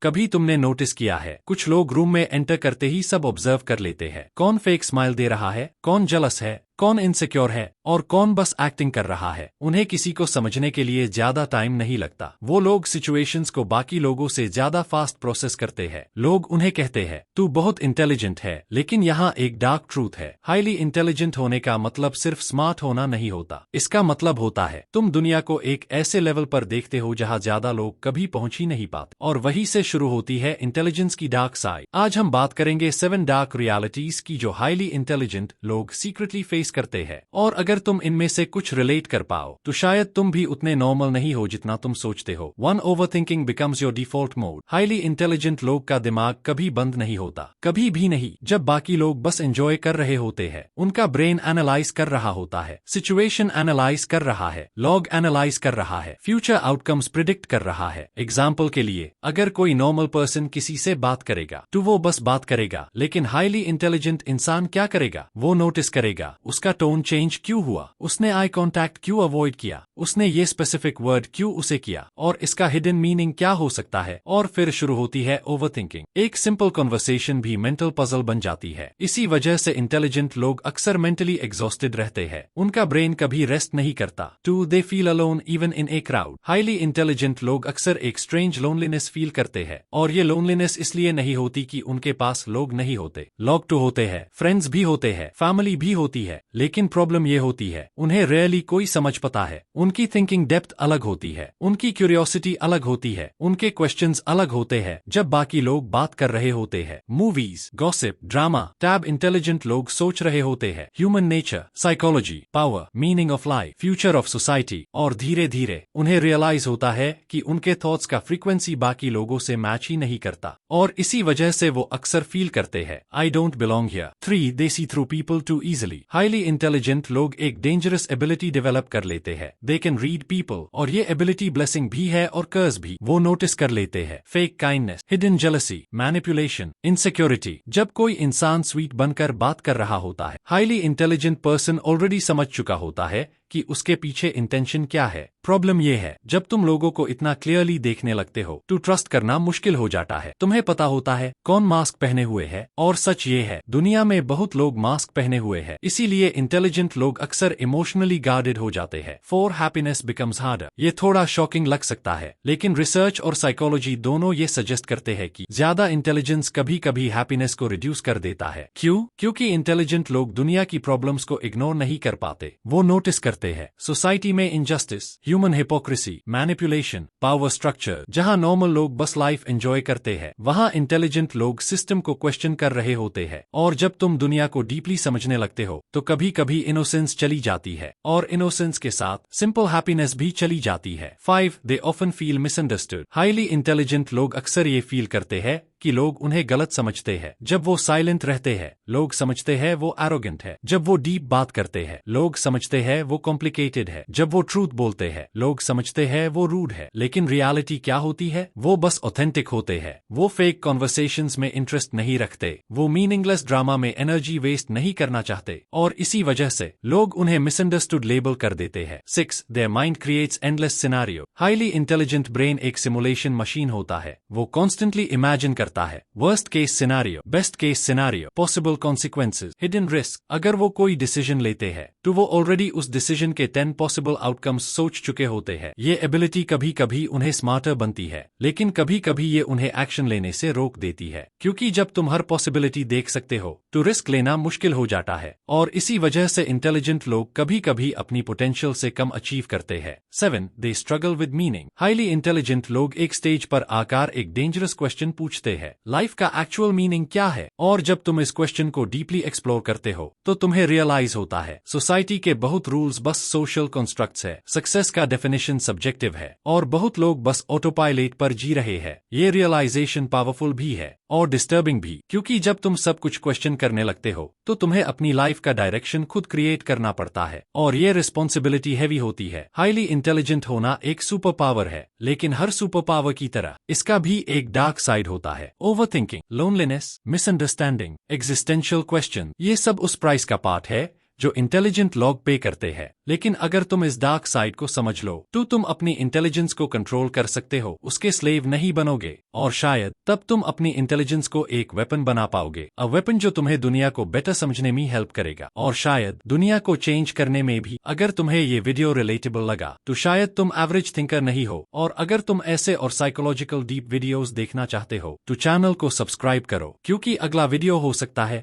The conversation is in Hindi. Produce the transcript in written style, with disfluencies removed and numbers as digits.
कभी तुमने नोटिस किया है कुछ लोग रूम में एंटर करते ही सब ऑब्जर्व कर लेते हैं, कौन फेक स्माइल दे रहा है, कौन जेलस है, कौन इनसिक्योर है और कौन बस एक्टिंग कर रहा है। उन्हें किसी को समझने के लिए ज्यादा टाइम नहीं लगता। वो लोग सिचुएशंस को बाकी लोगों से ज्यादा फास्ट प्रोसेस करते हैं। लोग उन्हें कहते हैं तू बहुत इंटेलिजेंट है, लेकिन यहाँ एक डार्क ट्रूथ है। हाईली इंटेलिजेंट होने का मतलब सिर्फ स्मार्ट होना नहीं होता। इसका मतलब होता है तुम दुनिया को एक ऐसे लेवल पर देखते हो जहाँ ज्यादा लोग कभी पहुंच ही नहीं पाते, और वहीं से शुरू होती है इंटेलिजेंस की डार्क साइड। आज हम बात करेंगे 7 डार्क रियलिटीज की जो हाईली इंटेलिजेंट लोग सीक्रेटली फेस करते हैं, और अगर तुम इनमें से कुछ रिलेट कर पाओ तो शायद तुम भी उतने नॉर्मल नहीं हो जितना तुम सोचते हो। 1 overthinking becomes your default mode. Highly intelligent लोग का दिमाग कभी बंद नहीं होता, कभी भी नहीं। जब बाकी लोग बस एंजॉय कर रहे होते हैं, उनका ब्रेन एनालाइज कर रहा होता है, सिचुएशन एनालाइज कर रहा है, लॉग एनालाइज कर रहा है, फ्यूचर आउटकम्स प्रिडिक्ट कर रहा है। एग्जाम्पल के लिए, अगर कोई नॉर्मल पर्सन किसी से बात करेगा तो वो बस बात करेगा, लेकिन हाईली इंटेलिजेंट इंसान क्या करेगा? वो नोटिस करेगा उसका टोन चेंज क्यों हुआ, उसने आई कांटेक्ट क्यों अवॉइड किया, उसने ये स्पेसिफिक वर्ड क्यों उसे किया, और इसका हिडन मीनिंग क्या हो सकता है। और फिर शुरू होती है ओवरथिंकिंग। एक सिंपल कन्वर्सेशन भी मेंटल पजल बन जाती है। इसी वजह से इंटेलिजेंट लोग अक्सर मेंटली एग्जॉस्टेड रहते हैं। उनका ब्रेन कभी रेस्ट नहीं करता। 2 they feel alone even in a crowd. Highly intelligent लोग अक्सर एक स्ट्रेंज लोनलीनेस फील करते हैं, और ये लोनलीनेस इसलिए नहीं होती कि उनके पास लोग नहीं होते। लोग तो होते हैं, फ्रेंड्स भी होते हैं, फैमिली भी होती है, लेकिन प्रॉब्लम ये होती है उन्हें रेयरली कोई समझ पाता है। उनकी थिंकिंग डेप्थ अलग होती है, उनकी क्यूरियोसिटी अलग होती है, उनके क्वेश्चंस अलग होते हैं जब बाकी लोग बात कर रहे होते हैं। Movies, gossip, drama, tab intelligent लोग सोच रहे होते हैं human nature, psychology, power, meaning of life, future of society, और धीरे धीरे उन्हें रियलाइज होता है कि उनके थॉट्स का फ्रीक्वेंसी बाकी लोगों से मैच ही नहीं करता, और इसी वजह से वो अक्सर फील करते हैं I don't belong here. 3 they see through people too easily. Highly intelligent लोग एक डेंजरस एबिलिटी डेवलप कर लेते हैं, दे कैन रीड पीपल, और ये एबिलिटी ब्लेसिंग भी है और कर्स भी। वो नोटिस कर लेते हैं fake kindness, hidden jealousy, manipulation, insecurity. जब कोई इंसान स्वीट बनकर बात कर रहा होता है, हाईली इंटेलिजेंट पर्सन ऑलरेडी समझ चुका होता है कि उसके पीछे इंटेंशन क्या है। प्रॉब्लम यह है जब तुम लोगों को इतना क्लियरली देखने लगते हो तो ट्रस्ट करना मुश्किल हो जाता है। तुम्हें पता होता है कौन मास्क पहने हुए है, और सच ये है दुनिया में बहुत लोग मास्क पहने हुए हैं। इसीलिए इंटेलिजेंट लोग अक्सर इमोशनली गार्डेड हो जाते हैं। 4 हैप्पीनेस बिकम्स हार्डर। ये थोड़ा शॉकिंग लग सकता है, लेकिन रिसर्च और साइकोलॉजी दोनों ये सजेस्ट करते हैं कि ज्यादा इंटेलिजेंस कभी कभी हैप्पीनेस को रिड्यूस कर देता है। क्यों? क्योंकि इंटेलिजेंट लोग दुनिया की प्रॉब्लम्स को इग्नोर नहीं कर पाते, वो नोटिस करते हैं सोसाइटी में injustice, human hypocrisy, manipulation, power structure. जहां नॉर्मल लोग बस लाइफ एंजॉय करते हैं, वहां इंटेलिजेंट लोग सिस्टम को क्वेश्चन कर रहे होते हैं। और जब तुम दुनिया को डीपली समझने लगते हो तो कभी कभी इनोसेंस चली जाती है, और इनोसेंस के साथ सिंपल हैप्पीनेस भी चली जाती है। 5 they often feel misunderstood. Highly intelligent लोग अक्सर ये फील करते हैं कि लोग उन्हें गलत समझते हैं। जब वो साइलेंट रहते हैं, लोग समझते हैं वो एरोगेंट है। जब वो डीप बात करते हैं, लोग समझते हैं वो कॉम्प्लिकेटेड है। जब वो ट्रूथ बोलते हैं, लोग समझते हैं वो रूड है। लेकिन रियलिटी क्या होती है? वो बस ऑथेंटिक होते हैं। वो फेक कॉन्वर्सेशंस में इंटरेस्ट नहीं रखते, वो मीनिंगलेस ड्रामा में एनर्जी वेस्ट नहीं करना चाहते, और इसी वजह से लोग उन्हें मिसअंडरस्टूड लेबल कर देते हैं। 6 their mind creates endless scenario. Highly intelligent brain एक सिमुलेशन मशीन होता है। वो कॉन्स्टेंटली इमेजिन करता है worst case scenario, best case scenario, possible consequences, hidden risk. अगर वो कोई डिसीजन लेते हैं तो वो ऑलरेडी उस डिसीजन के 10 पॉसिबल आउटकम्स सोच चुके होते हैं। ये एबिलिटी कभी कभी उन्हें स्मार्टर बनती है, लेकिन कभी कभी ये उन्हें एक्शन लेने से रोक देती है, क्योंकि जब तुम हर पॉसिबिलिटी देख सकते हो तो रिस्क लेना मुश्किल हो जाता है, और इसी वजह से इंटेलिजेंट लोग कभी कभी अपनी पोटेंशियल से कम अचीव करते हैं। 7 they struggle with meaning. Highly intelligent लोग एक स्टेज पर आकर एक डेंजरस क्वेश्चन पूछते हैं, लाइफ का एक्चुअल मीनिंग क्या है? और जब तुम इस क्वेश्चन को डीपली एक्सप्लोर करते हो तो तुम्हें रियलाइज होता है सोसाइटी के बहुत रूल्स बस सोशल कंस्ट्रक्ट्स है, सक्सेस का डेफिनेशन सब्जेक्टिव है, और बहुत लोग बस ऑटोपायलट पर जी रहे हैं। ये रियलाइजेशन पावरफुल भी है और डिस्टर्बिंग भी, क्योंकि जब तुम सब कुछ क्वेश्चन करने लगते हो तो तुम्हें अपनी लाइफ का डायरेक्शन खुद क्रिएट करना पड़ता है, और ये रिस्पॉन्सिबिलिटी हैवी होती है। हाईली इंटेलिजेंट होना एक सुपर पावर है, लेकिन हर सुपर पावर की तरह इसका भी एक डार्क साइड होता है। Overthinking, loneliness, misunderstanding, existential question, ये सब उस प्राइस का पार्ट है जो इंटेलिजेंट लोग पे करते हैं। लेकिन अगर तुम इस डार्क साइड को समझ लो तो तुम अपनी इंटेलिजेंस को कंट्रोल कर सकते हो, उसके स्लेव नहीं बनोगे, और शायद तब तुम अपनी इंटेलिजेंस को एक वेपन बना पाओगे। अ वेपन जो तुम्हें दुनिया को बेटर समझने में हेल्प करेगा और शायद दुनिया को चेंज करने में भी। अगर तुम्हें ये वीडियो रिलेटेबल लगा तो शायद तुम एवरेज थिंकर नहीं हो, और अगर तुम ऐसे और साइकोलॉजिकल डीप वीडियोस देखना चाहते हो तो चैनल को सब्सक्राइब करो, क्योंकि अगला वीडियो हो सकता है